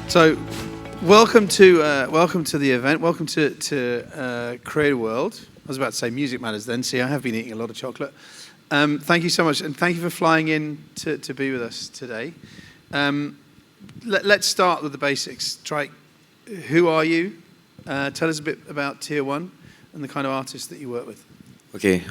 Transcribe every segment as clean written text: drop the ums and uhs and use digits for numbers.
So, welcome to the event. Welcome to CreatorWorld. I was about to say Music Matters then. See, I have been eating a lot of chocolate. Thank you so much, and thank you for flying in to be with us today. Let's start with the basics. Trike, who are you? Tell us a bit about Tier 1 and the kind of artists that you work with. Okay,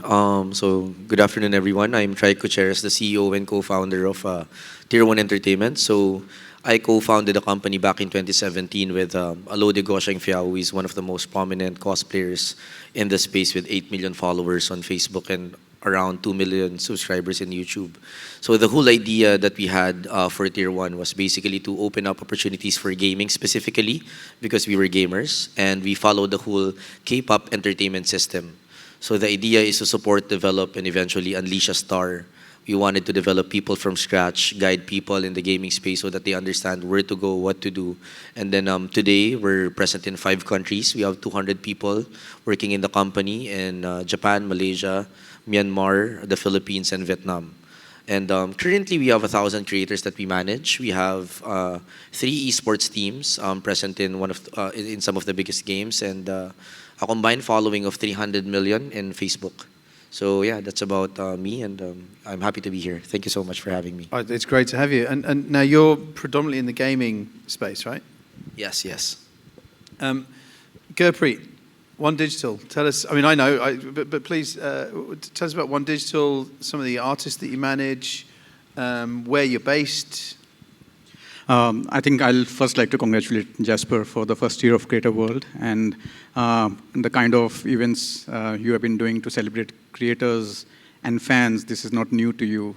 so good afternoon, everyone. I'm Trike Gutierrez, the CEO and co-founder of Tier 1 Entertainment. So I co-founded the company back in 2017 with Alode Gosheng Fiao, who is one of the most prominent cosplayers in the space with 8 million followers on Facebook and around 2 million subscribers in YouTube. So the whole idea that we had for Tier 1 was basically to open up opportunities for gaming specifically because we were gamers and we followed the whole K-pop entertainment system. So the idea is to support, develop, and eventually unleash a star. We wanted to develop people from scratch, guide people in the gaming space so that they understand where to go, what to do. And then today, we're present in 5 countries. We have 200 people working in the company in Japan, Malaysia, Myanmar, the Philippines, and Vietnam. And currently, we have 1,000 creators that we manage. We have 3 esports teams present in in some of the biggest games, and a combined following of 300 million in Facebook. So yeah, that's about me, and I'm happy to be here. Thank you so much for having me. It's great to have you. And now you're predominantly in the gaming space, right? Yes, yes. Gurpreet, One Digital. Tell us. I mean, I know, but please tell us about One Digital. Some of the artists that you manage, where you're based. I think I'll first like to congratulate Jasper for the first year of CreatorWorld and the kind of events you have been doing to celebrate creators and fans. This is not new to you,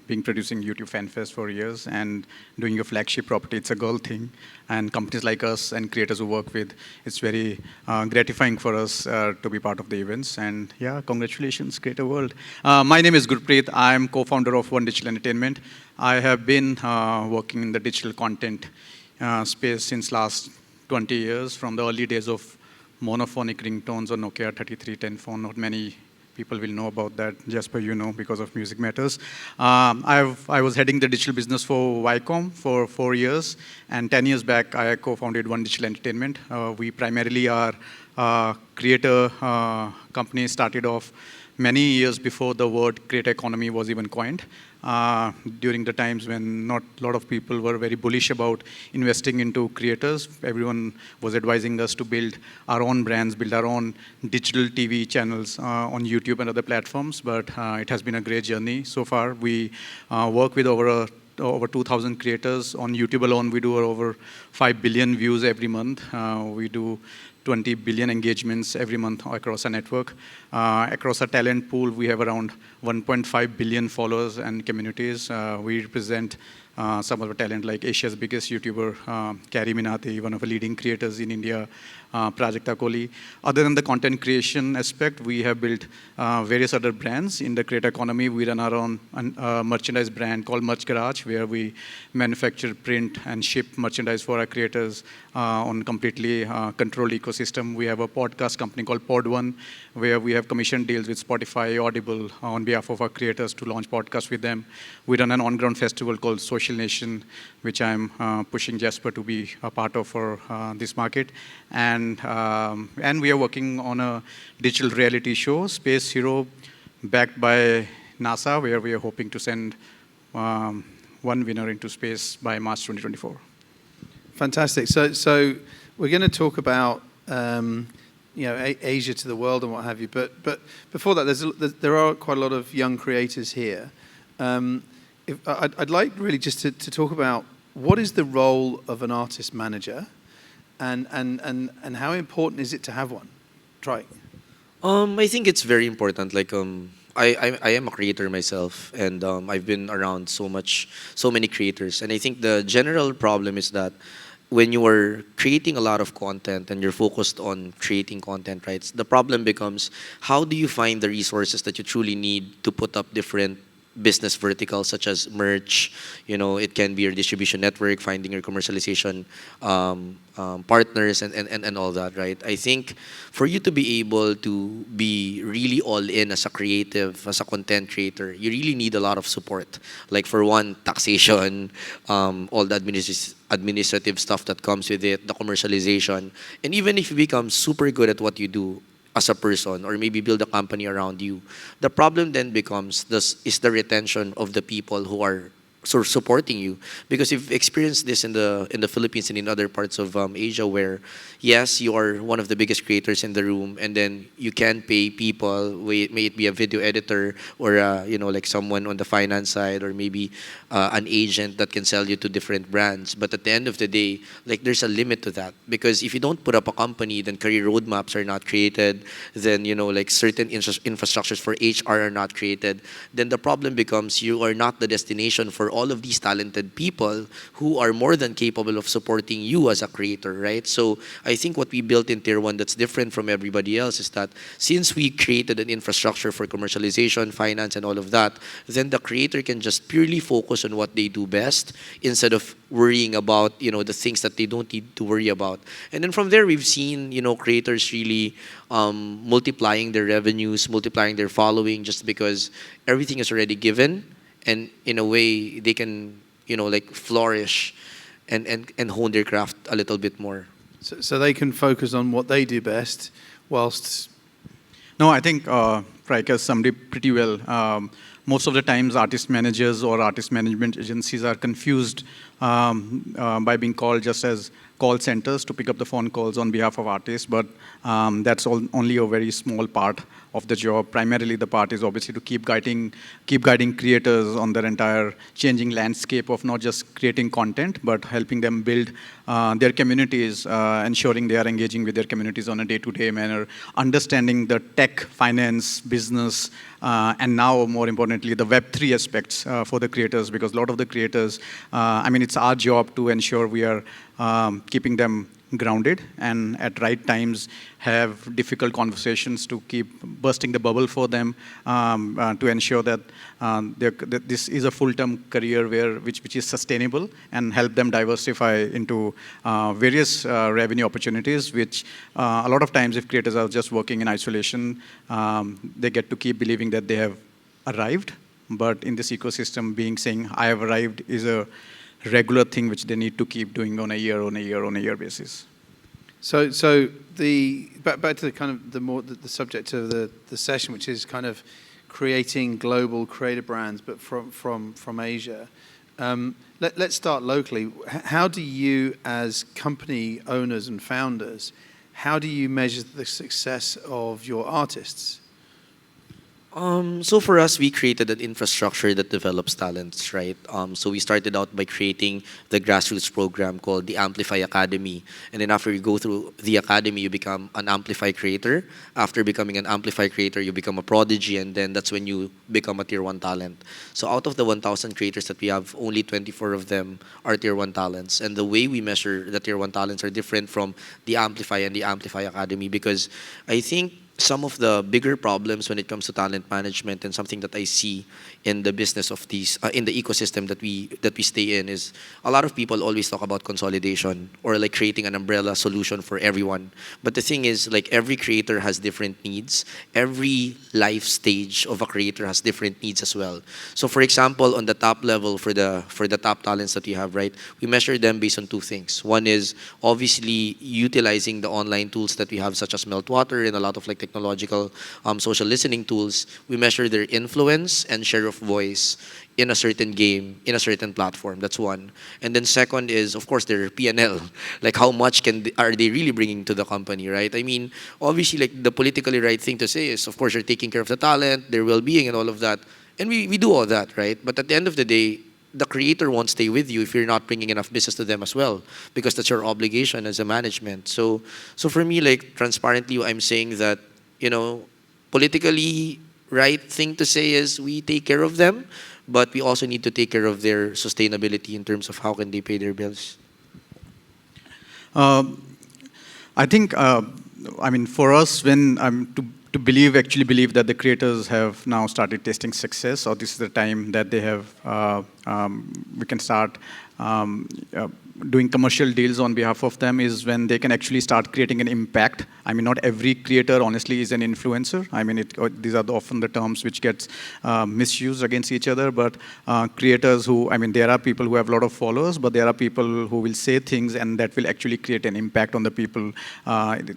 being producing YouTube Fan Fest for years and doing your flagship property. It's a girl thing. And companies like us and creators who work with, it's very gratifying for us to be part of the events. And yeah, congratulations, CreatorWorld. My name is Gurpreet. I'm co-founder of One Digital Entertainment. I have been working in the digital content space since last 20 years, from the early days of monophonic ringtones on Nokia 3310 phone. Not many people will know about that. Jasper, you know, because of Music Matters. I was heading the digital business for Viacom for 4 years, and 10 years back, I co-founded One Digital Entertainment. We primarily are a creator company, started off many years before the word creator economy was even coined. During the times when not a lot of people were very bullish about investing into creators, everyone was advising us to build our own brands, build our own digital TV channels on YouTube and other platforms. But it has been a great journey so far. We work with over 2,000 creators. On YouTube alone, we do over 5 billion views every month. We do 20 billion engagements every month across our network. Across our talent pool, we have around 1.5 billion followers and communities. We represent some of the talent like Asia's biggest YouTuber, Carrie Minati, one of the leading creators in India, Prajakta Kohli. Other than the content creation aspect, we have built various other brands. In the creator economy, we run our own merchandise brand called Merch Garage, where we manufacture, print, and ship merchandise for our creators on completely controlled ecosystem. We have a podcast company called Pod1, where we have commission deals with Spotify, Audible on behalf of our creators to launch podcasts with them. We run an on-ground festival called Social Nation, which I'm pushing Jasper to be a part of for this market. And we are working on a digital reality show, Space Hero, backed by NASA, where we are hoping to send one winner into space by March 2024. Fantastic. So we're going to talk about Asia to the world and what have you. But before that, there are quite a lot of young creators here. I'd like really just to talk about what is the role of an artist manager, and how important is it to have one? Try. I think it's very important. Like I am a creator myself, and I've been around so many creators, and I think the general problem is that when you are creating a lot of content and you're focused on creating content, right? The problem becomes, how do you find the resources that you truly need to put up different business verticals such as merch. It can be your distribution network, finding your commercialization partners, and all that, right? I think for you to be able to be really all in as a creative, as a content creator, you really need a lot of support. Like for one, taxation, all the administrative stuff that comes with it, the commercialization, and even if you become super good at what you do as a person, or maybe build a company around you, the problem then becomes this is the retention of the people who are sort of supporting you. Because you've experienced this in the Philippines and in other parts of Asia, where yes, you are one of the biggest creators in the room, and then you can pay people, may it be a video editor or like someone on the finance side, or maybe an agent that can sell you to different brands. But at the end of the day, like there's a limit to that, because if you don't put up a company, then career roadmaps are not created, then like certain infrastructures for HR are not created. Then the problem becomes you are not the destination for all of these talented people who are more than capable of supporting you as a creator, right? So I think what we built in Tier 1 that's different from everybody else is that since we created an infrastructure for commercialization, finance, and all of that, then the creator can just purely focus on what they do best instead of worrying about, the things that they don't need to worry about. And then from there, we've seen, creators really multiplying their revenues, multiplying their following, just because everything is already given. And in a way, they can, like flourish and hone their craft a little bit more. So they can focus on what they do best, whilst... No, I think Riker summed it pretty well. Most of the times, artist managers or artist management agencies are confused by being called just as call centers to pick up the phone calls on behalf of artists, but that's only a very small part of the job. Primarily, the part is obviously to keep guiding creators on their entire changing landscape of not just creating content, but helping them build their communities, ensuring they are engaging with their communities on a day-to-day manner, understanding the tech, finance, business, and now, more importantly, the Web3 aspects for the creators, because a lot of the creators, it's our job to ensure we are keeping them grounded and at right times have difficult conversations to keep bursting the bubble for them, to ensure that this is a full-term career which is sustainable, and help them diversify into various revenue opportunities, which a lot of times if creators are just working in isolation, they get to keep believing that they have arrived. But in this ecosystem, saying I have arrived is a regular thing which they need to keep doing on a year basis. So back to the kind of the subject of the session, which is kind of creating global creator brands, but from Asia. Let's start locally. How do you, as company owners and founders, how do you measure the success of your artists? So for us, we created an infrastructure that develops talents, right? So we started out by creating the grassroots program called the Amplify Academy. And then after you go through the academy, you become an Amplify creator. After becoming an Amplify creator, you become a prodigy, and then that's when you become a Tier 1 talent. So out of the 1,000 creators that we have, only 24 of them are Tier 1 talents. And the way we measure the Tier 1 talents are different from the Amplify and the Amplify Academy, because I think some of the bigger problems when it comes to talent management, and something that I see in the business of these, in the ecosystem that we stay in, is a lot of people always talk about consolidation or like creating an umbrella solution for everyone. But the thing is, like, every creator has different needs. Every life stage of a creator has different needs as well. So for example, on the top level, for the top talents that we have, right, we measure them based on two things. One is obviously utilizing the online tools that we have, such as Meltwater and a lot of like technological social listening tools. We measure their influence and share of voice in a certain game, in a certain platform. That's one. And then second is, of course, their P&L. Like, how much are they really bringing to the company, right? I mean, obviously, like, the politically right thing to say is, of course, you're taking care of the talent, their well-being, and all of that. And we do all that, right? But at the end of the day, the creator won't stay with you if you're not bringing enough business to them as well, because that's your obligation as a management. So for me, like, transparently, I'm saying that, politically right thing to say is we take care of them, but we also need to take care of their sustainability in terms of how can they pay their bills. I think, for us, when actually believe that the creators have now started tasting success, or this is the time that they have, we can start um, uh, doing commercial deals on behalf of them, is when they can actually start creating an impact. I mean, not every creator, honestly, is an influencer. I mean, these are often the terms which gets misused against each other, but creators who, I mean, there are people who have a lot of followers, but there are people who will say things and that will actually create an impact on the people.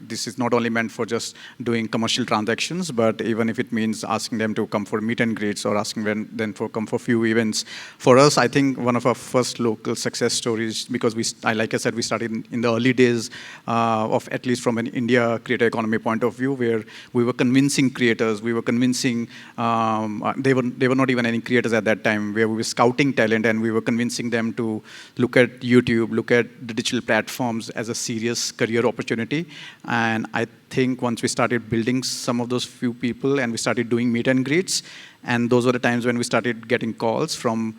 This is not only meant for just doing commercial transactions, but even if it means asking them to come for meet and greets or asking them to come for few events. For us, I think one of our first local success stories, because like I said, we started in the early days of, at least from an India creator economy point of view, where we were convincing creators, we were convincing, they were not even any creators at that time, where we were scouting talent and we were convincing them to look at YouTube, look at the digital platforms as a serious career opportunity. And I think once we started building some of those few people and we started doing meet and greets, and those were the times when we started getting calls from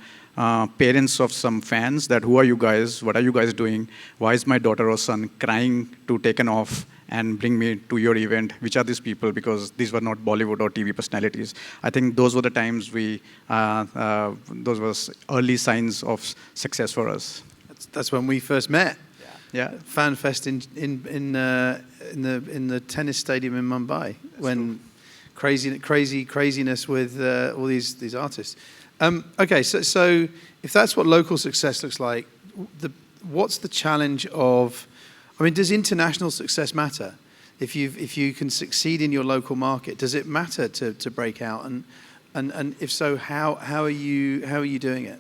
parents of some fans that, who are you guys? What are you guys doing? Why is my daughter or son crying to take an off and bring me to your event? Which are these people? Because these were not Bollywood or TV personalities. I think those were the times those was early signs of success for us. That's when we first met. Yeah. Fan Fest in the tennis stadium in Mumbai. That's when cool. craziness with all these artists. Okay, so if that's what local success looks like, what's the challenge of? I mean, does international success matter? If you can succeed in your local market, does it matter to break out? And if so, how are you doing it?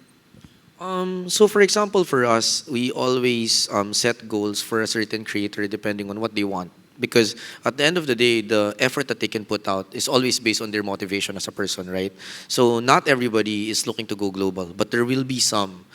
So for example, for us, we always set goals for a certain creator depending on what they want. Because at the end of the day, the effort that they can put out is always based on their motivation as a person, right? So not everybody is looking to go global, but there will be some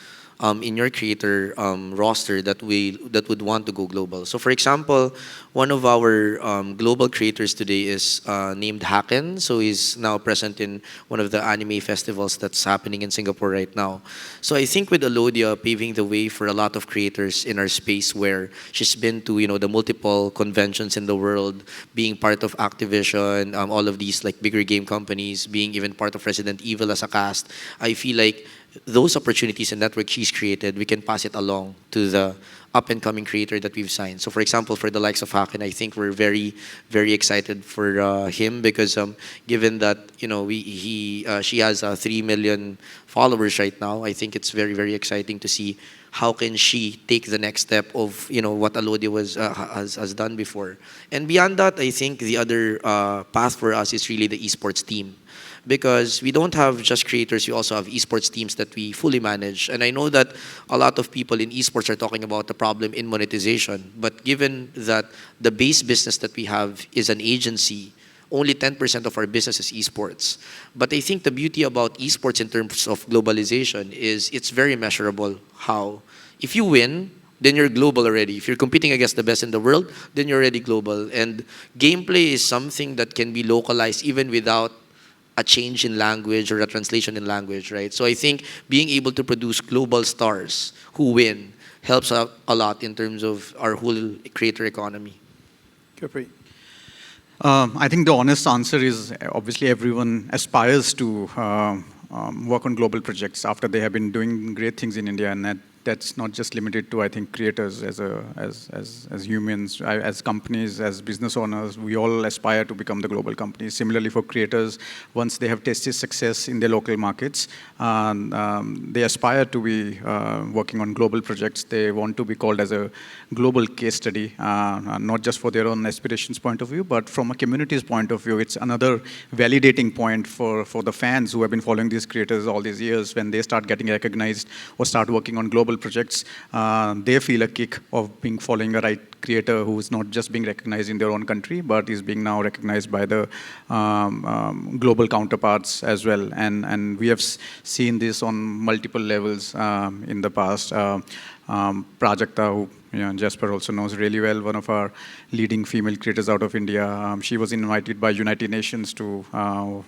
in your creator roster that would want to go global. So for example, one of our global creators today is named Haken. So he's now present in one of the anime festivals that's happening in Singapore right now. So I think with Alodia paving the way for a lot of creators in our space, where she's been to the multiple conventions in the world, being part of Activision, all of these like bigger game companies, being even part of Resident Evil as a cast, I feel like those opportunities and network she's created, we can pass it along to the up-and-coming creator that we've signed. So for example, for the likes of Haken, I think we're very, very excited for him, because given that she has 3 million followers right now, I think it's very, very exciting to see how can she take the next step of what Alodia has done before. And beyond that, I think the other path for us is really the esports team. Because we don't have just creators, we also have esports teams that we fully manage. And I know that a lot of people in esports are talking about the problem in monetization. But given that the base business that we have is an agency, only 10% of our business is esports. But I think the beauty about esports in terms of globalization is it's very measurable. How? If you win, then you're global already. If you're competing against the best in the world, then you're already global. And gameplay is something that can be localized even without a change in language or a translation in language, right? So I think being able to produce global stars who win helps out a lot in terms of our whole creator economy. Gurpreet. I think the honest answer is obviously everyone aspires to work on global projects after they have been doing great things in India, and that's not just limited to, I think, creators as humans, as companies, as business owners. We all aspire to become the global companies. Similarly, for creators, once they have tasted success in their local markets, they aspire to be working on global projects. They want to be called as a global case study, not just for their own aspirations point of view, but from a community's point of view. It's another validating point for the fans who have been following these creators all these years. When they start getting recognized or start working on global projects, they feel a kick of following a right creator who is not just being recognized in their own country, but is being now recognized by the global counterparts as well. And we have seen this on multiple levels in the past. Prajakta, who Jasper also knows really well, one of our leading female creators out of India. She was invited by United Nations to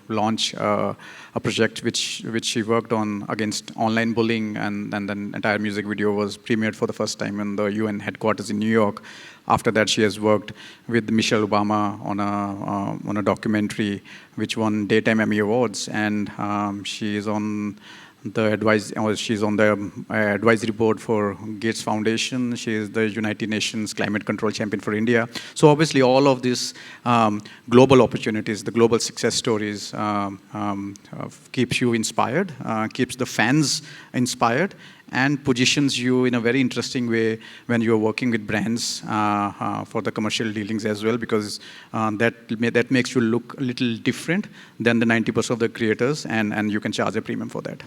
launch a project which she worked on against online bullying, and the entire music video was premiered for the first time in the UN headquarters in New York. After that, she has worked with Michelle Obama on a documentary which won Daytime Emmy Awards, and she is on she's on the advisory board for Gates Foundation. She is the United Nations Climate Control Champion for India. So obviously all of these global opportunities, the global success stories keeps you inspired, keeps the fans inspired, and positions you in a very interesting way when you're working with brands for the commercial dealings as well, because that makes you look a little different than the 90% of the creators, and you can charge a premium for that.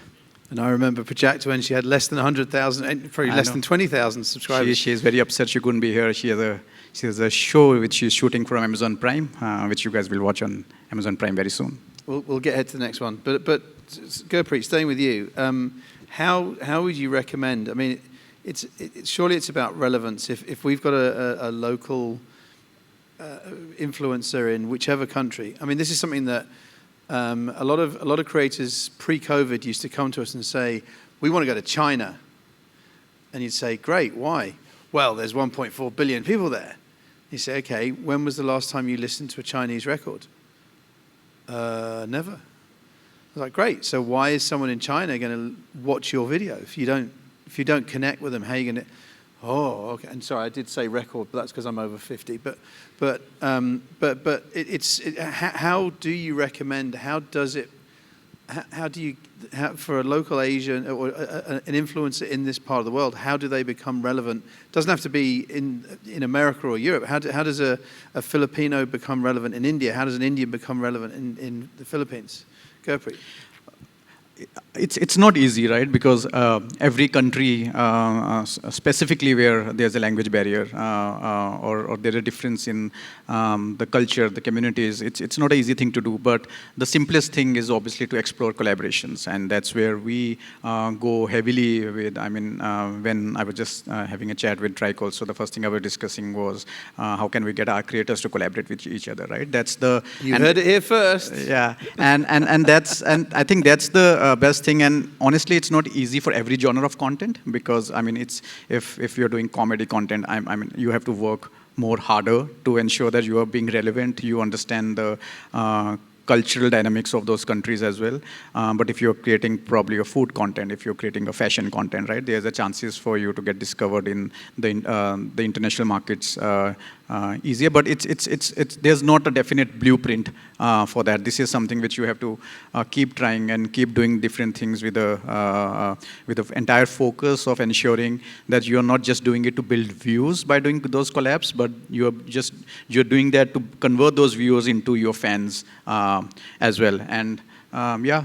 And I remember Prajakta when she had less than 100,000, probably less than 20,000 subscribers. She is very upset she couldn't be here. She has a show which she's shooting for Amazon Prime, which you guys will watch on Amazon Prime very soon. We'll get ahead to the next one. But Gurpreet, staying with you, how would you recommend? I mean, surely it's about relevance. If we've got a local influencer in whichever country, I mean, this is something that a lot of creators pre-COVID used to come to us and say, we want to go to China. And you'd say, great, why? Well, there's 1.4 billion people there. You say, okay, when was the last time you listened to a Chinese record? Never. I was like, great, so why is someone in China going to watch your video? If you don't connect with them, how are you going to... Oh, okay. And sorry, I did say record, but that's because I'm over 50. But how do you recommend? How do you for a local Asian or an influencer in this part of the world? How do they become relevant? Doesn't have to be in America or Europe. How does a Filipino become relevant in India? How does an Indian become relevant in the Philippines? Gurpreet. It's not easy, right? Because every country, specifically where there's a language barrier or there's a difference in the culture, the communities, it's not an easy thing to do. But the simplest thing is obviously to explore collaborations, and that's where we go heavily with. I mean, when I was just having a chat with Trike also, the first thing I was discussing was how can we get our creators to collaborate with each other, right? That's the you heard it here first. Yeah, and I think that's the best thing. And honestly, it's not easy for every genre of content, because I mean, it's if you're doing comedy content, I mean, you have to work more harder to ensure that you are being relevant, you understand the cultural dynamics of those countries as well. But if you're creating probably a food content, if you're creating a fashion content, right, there's a chances for you to get discovered in the international markets easier. But there's not a definite blueprint for that. This is something which you have to keep trying and keep doing different things with the entire focus of ensuring that you're not just doing it to build views by doing those collabs, but you're doing that to convert those views into your fans as well. And yeah.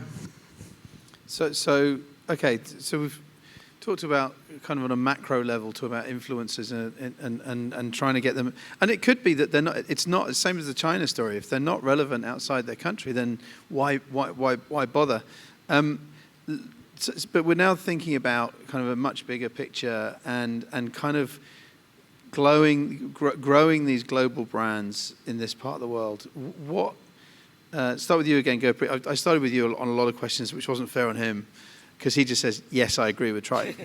So okay. So we've talked about kind of on a macro level, talk about influencers and trying to get them. And it could be that they're not. It's not the same as the China story. If they're not relevant outside their country, then why bother? But we're now thinking about kind of a much bigger picture and kind of growing these global brands in this part of the world. What? Start with you again, Gurpreet. I started with you on a lot of questions, which wasn't fair on him, because he just says, yes, I agree with Trike.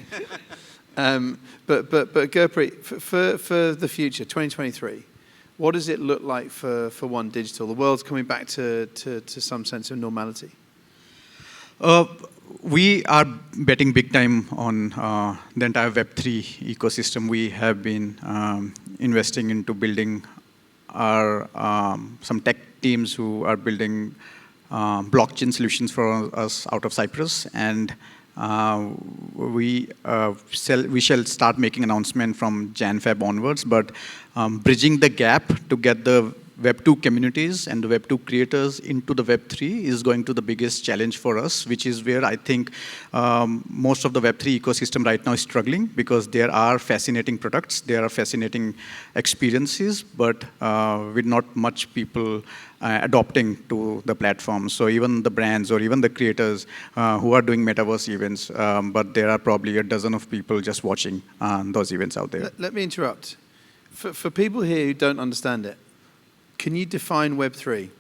But Gurpreet, for the future, 2023, what does it look like for One Digital? The world's coming back to some sense of normality. We are betting big time on the entire Web3 ecosystem. We have been investing into building our some tech teams who are building blockchain solutions for us out of Cyprus, and we shall start making announcement from Jan Feb onwards. But bridging the gap to get the Web 2 communities and the Web 2 creators into the Web 3 is going to the biggest challenge for us, which is where I think most of the Web 3 ecosystem right now is struggling, because there are fascinating products, there are fascinating experiences, but with not much people adopting to the platform. So even the brands or even the creators who are doing metaverse events, but there are probably a dozen of people just watching those events out there. Let me interrupt. For people here who don't understand it, can you define Web3?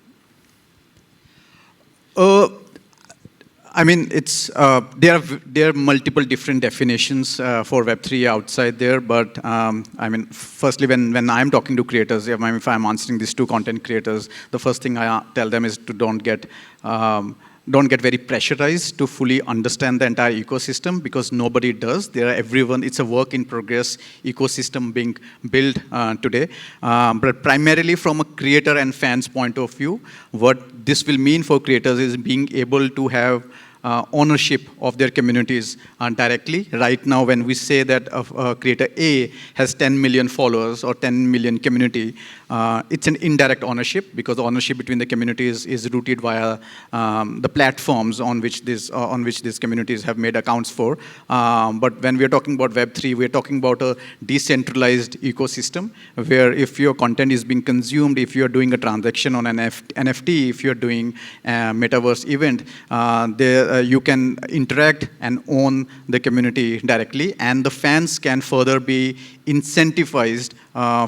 I mean, it's there are multiple different definitions for Web3 outside there, but I mean, firstly, when I'm talking to creators, if I'm answering these two content creators, the first thing I tell them is to don't get very pressurized to fully understand the entire ecosystem, because nobody does. It's a work in progress ecosystem being built today. But primarily from a creator and fans point of view, what this will mean for creators is being able to have ownership of their communities directly. Right now, when we say that creator A has 10 million followers or 10 million community, it's an indirect ownership, because the ownership between the communities is rooted via the platforms on which these communities have made accounts for. But when we are talking about Web3, we are talking about a decentralized ecosystem where if your content is being consumed, if you are doing a transaction on an NFT, if you are doing a metaverse event, you can interact and own the community directly, and the fans can further be incentivized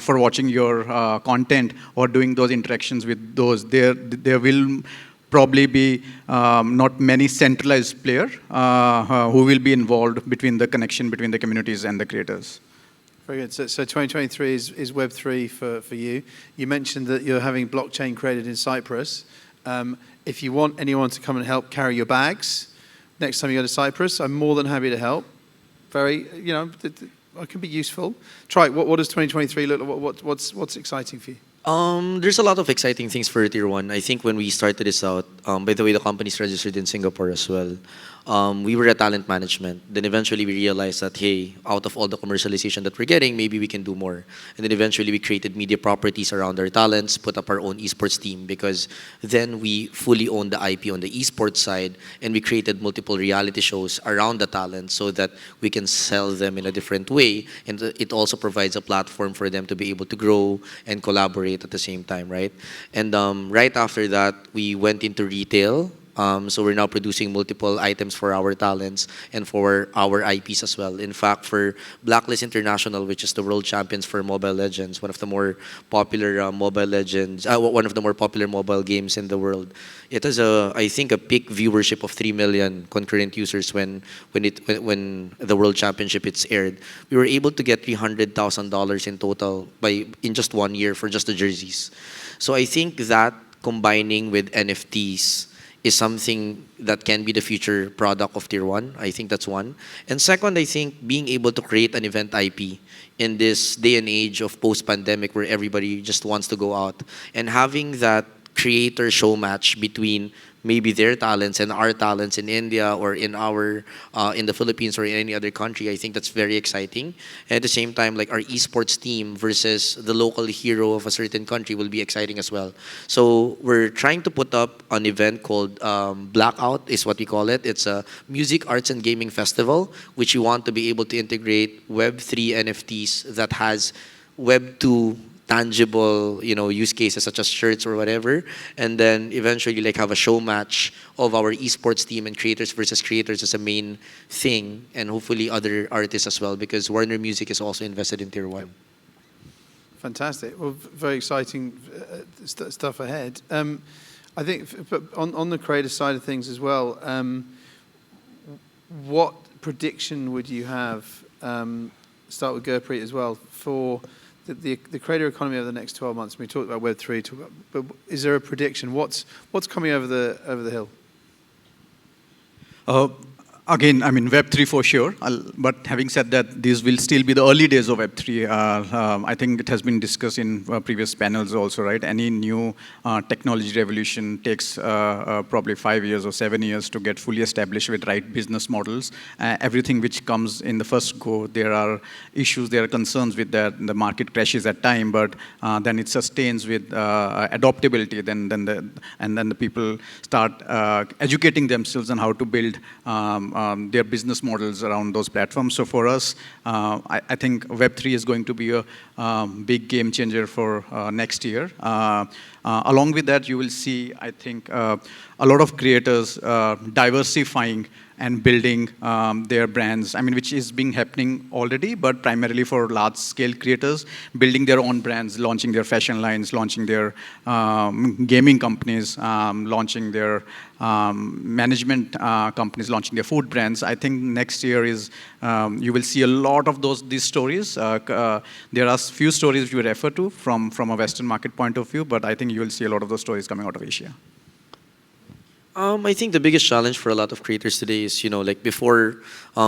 for watching your content or doing those interactions with those. There will probably be not many centralized players who will be involved between the connection between the communities and the creators. Very good. So 2023 is Web3 for you. You mentioned that you're having blockchain created in Cyprus. If you want anyone to come and help carry your bags next time you go to Cyprus, I'm more than happy to help. It can be useful. Try. What does 2023 look like? What's exciting for you? There's a lot of exciting things for Tier 1. I think when we started this out, by the way, the company's registered in Singapore as well. We were at talent management. Then eventually we realized that, hey, out of all the commercialization that we're getting, maybe we can do more. And then eventually we created media properties around our talents, put up our own esports team, because then we fully own the IP on the esports side, and we created multiple reality shows around the talent so that we can sell them in a different way. And it also provides a platform for them to be able to grow and collaborate at the same time, right? And right after that, we went into retail. So we're now producing multiple items for our talents and for our IPs as well. In fact, for Blacklist International, which is the world champions for Mobile Legends, one of the more popular one of the more popular mobile games in the world, it has I think a peak viewership of 3 million concurrent users when the world championship is aired. We were able to get $300,000 in total in just 1 year for just the jerseys. So I think that combining with NFTs is something that can be the future product of Tier 1. I think that's one. And second, I think being able to create an event IP in this day and age of post-pandemic where everybody just wants to go out, and having that creator show match between maybe their talents and our talents in India or in the Philippines or in any other country, I think that's very exciting. And at the same time, like our esports team versus the local hero of a certain country will be exciting as well. So we're trying to put up an event called Blackout, is what we call it. It's a music, arts, and gaming festival, which we want to be able to integrate Web3 NFTs that has Web2 tangible, use cases such as shirts or whatever, and then eventually have a show match of our esports team and creators versus creators as a main thing, and hopefully other artists as well, because Warner Music is also invested in Tier 1. Fantastic. Well, very exciting stuff ahead. I think on the creator side of things as well, what prediction would you have, start with Gurpreet as well, for the creator economy over the next 12 months? We talked about Web3, but is there a prediction? What's coming over the hill? Again, I mean, Web3 for sure. But having said that, these will still be the early days of Web3. I think it has been discussed in previous panels also, right? Any new technology revolution takes probably 5 years or 7 years to get fully established with right business models. Everything which comes in the first go, there are issues, there are concerns with that. The market crashes at time, but then it sustains with adaptability. Then the people start educating themselves on how to build their business models around those platforms. So for us, I think Web3 is going to be a big game changer for next year. Along with that, you will see, I think, a lot of creators diversifying and building their brands, I mean, which is being happening already, but primarily for large-scale creators, building their own brands, launching their fashion lines, launching their gaming companies, launching their management companies, launching their food brands. I think next year is, you will see a lot of these stories. There are few stories which we refer to from a Western market point of view, but I think you will see a lot of those stories coming out of Asia. I think the biggest challenge for a lot of creators today is, like before,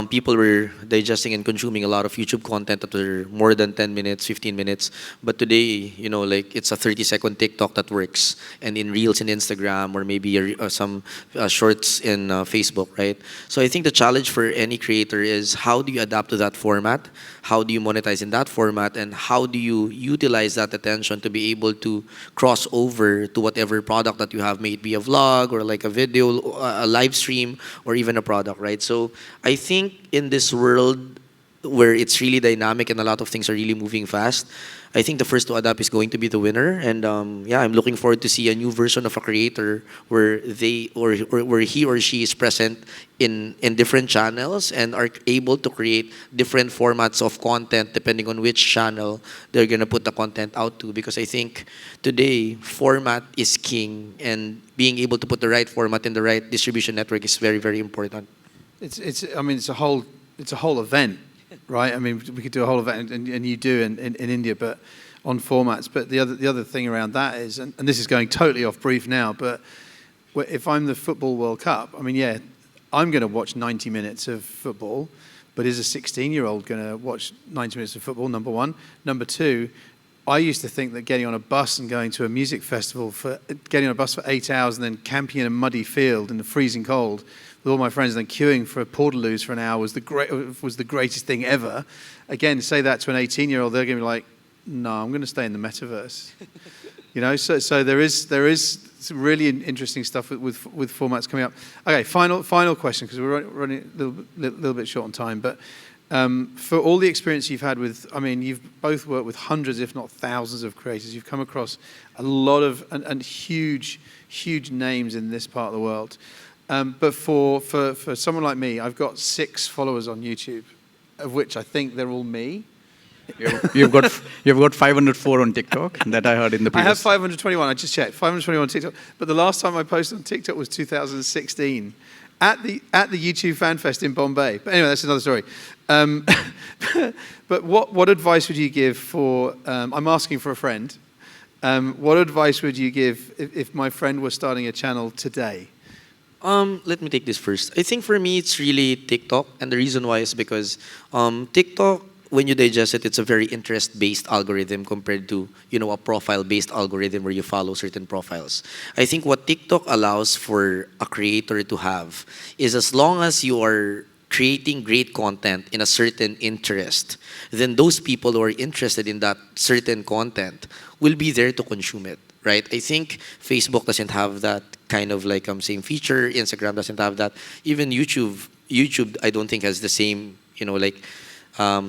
people were digesting and consuming a lot of YouTube content that were more than 10 minutes, 15 minutes. But today, like it's a 30-second TikTok that works, and in Reels in Instagram, or maybe some shorts in Facebook, right? So I think the challenge for any creator is how do you adapt to that format? How do you monetize in that format? And how do you utilize that attention to be able to cross over to whatever product that you have, may it be a vlog or like a video, a live stream, or even a product, right? So I think in this world where it's really dynamic and a lot of things are really moving fast, I think the first to adapt is going to be the winner. And yeah, I'm looking forward to see a new version of a creator where they or where he or she is present in different channels and are able to create different formats of content depending on which channel they're going to put the content out to. Because I think today format is king, and being able to put the right format in the right distribution network is very, very important. I mean, it's a whole event, right? I mean, we could do a whole event, and you do in India, but on formats. But the other thing around that is, and this is going totally off brief now, but if I'm the Football World Cup, I mean, yeah, I'm going to watch 90 minutes of football, but is a 16-year-old going to watch 90 minutes of football, number one? Number two, I used to think that getting on a bus and going to a music festival, getting on a bus for 8 hours and then camping in a muddy field in the freezing cold with all my friends and then queuing for a portaloos for an hour was the greatest thing ever. Again, say that to an 18-year-old, they're going to be like, no, I'm going to stay in the metaverse. So there is some really interesting stuff with formats coming up. Okay, final question, because we're running a little bit short on time, but for all the experience you've had with, I mean, you've both worked with hundreds, if not thousands of creators. You've come across a lot of and huge names in this part of the world. But for someone like me, I've got 6 followers on YouTube, of which I think they're all me. You've got 504 on TikTok, that I heard in the previous. I have 521. I just checked 521 on TikTok. But the last time I posted on TikTok was 2016 at the YouTube Fan Fest in Bombay. But anyway, that's another story. But what advice would you give for? I'm asking for a friend. What advice would you give if my friend was starting a channel today? Let me take this first. I think for me, it's really TikTok. And the reason why is because TikTok, when you digest it, it's a very interest-based algorithm compared to, a profile-based algorithm where you follow certain profiles. I think what TikTok allows for a creator to have is, as long as you are creating great content in a certain interest, then those people who are interested in that certain content will be there to consume it, right? I think Facebook doesn't have that kind of like same feature. Instagram doesn't have that. Even YouTube, I don't think has the same,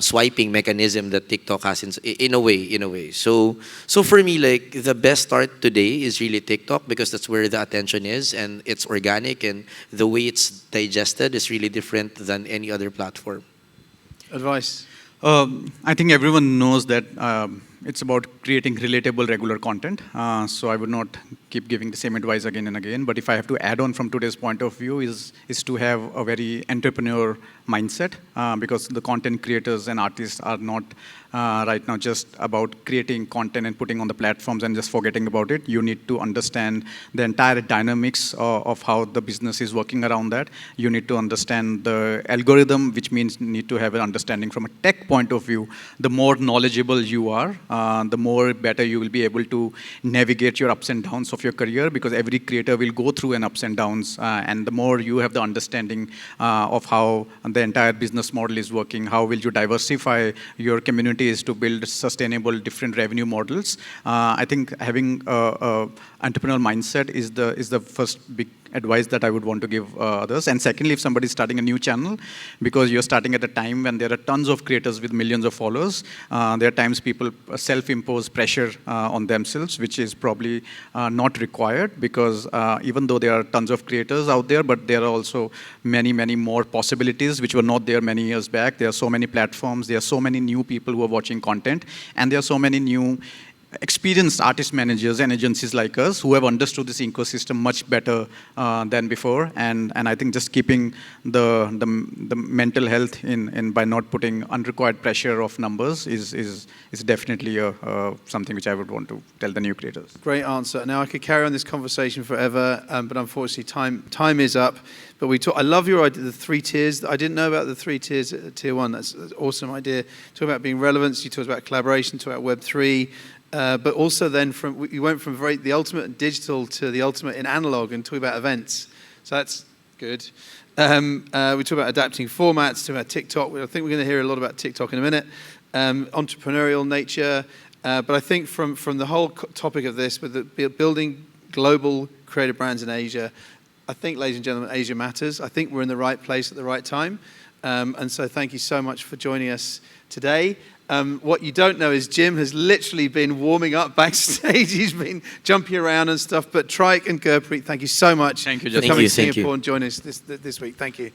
swiping mechanism that TikTok has in a way. So for me, like, the best start today is really TikTok, because that's where the attention is, and it's organic, and the way it's digested is really different than any other platform. Advice? I think everyone knows that it's about creating relatable, regular content. So I would not keep giving the same advice again and again. But if I have to add on from today's point of view, is to have a very entrepreneur mindset, because the content creators and artists are not right now just about creating content and putting on the platforms and just forgetting about it. You need to understand the entire dynamics of how the business is working around that. You need to understand the algorithm, which means you need to have an understanding from a tech point of view. The more knowledgeable you are, the more better you will be able to navigate your ups and downs of your career, because every creator will go through an ups and downs, and the more you have the understanding of how the entire business model is working, how will you diversify your communities to build sustainable different revenue models. I think having a entrepreneurial mindset is the first big advice that I would want to give others. And secondly, if somebody is starting a new channel, because you're starting at a time when there are tons of creators with millions of followers, there are times people self-impose pressure on themselves, which is probably not required, because even though there are tons of creators out there, but there are also many, many more possibilities which were not there many years back. There are so many platforms, there are so many new people who are watching content, and there are so many new experienced artist managers and agencies like us who have understood this ecosystem much better than before, and I think just keeping the mental health in by not putting unrequired pressure of numbers is definitely something which I would want to tell the new creators. Great answer. Now I could carry on this conversation forever, but unfortunately time is up. But I love your idea, the 3 tiers. I didn't know about the 3 tiers at tier 1. That's an awesome idea. Talk about being relevant. You talked about collaboration. Talk about Web3. But also then you went from the ultimate in digital to the ultimate in analog and talk about events. So that's good. We talk about adapting formats, talk about TikTok. I think we're going to hear a lot about TikTok in a minute. Entrepreneurial nature. But I think from the whole topic of this, with the building global creative brands in Asia, I think, ladies and gentlemen, Asia matters. I think we're in the right place at the right time. And so thank you so much for joining us today. What you don't know is Jim has literally been warming up backstage. He's been jumping around and stuff. But Trike and Gurpreet, thank you so much Thank you, for Justin. coming to Thank you. Singapore and joining us this week. Thank you.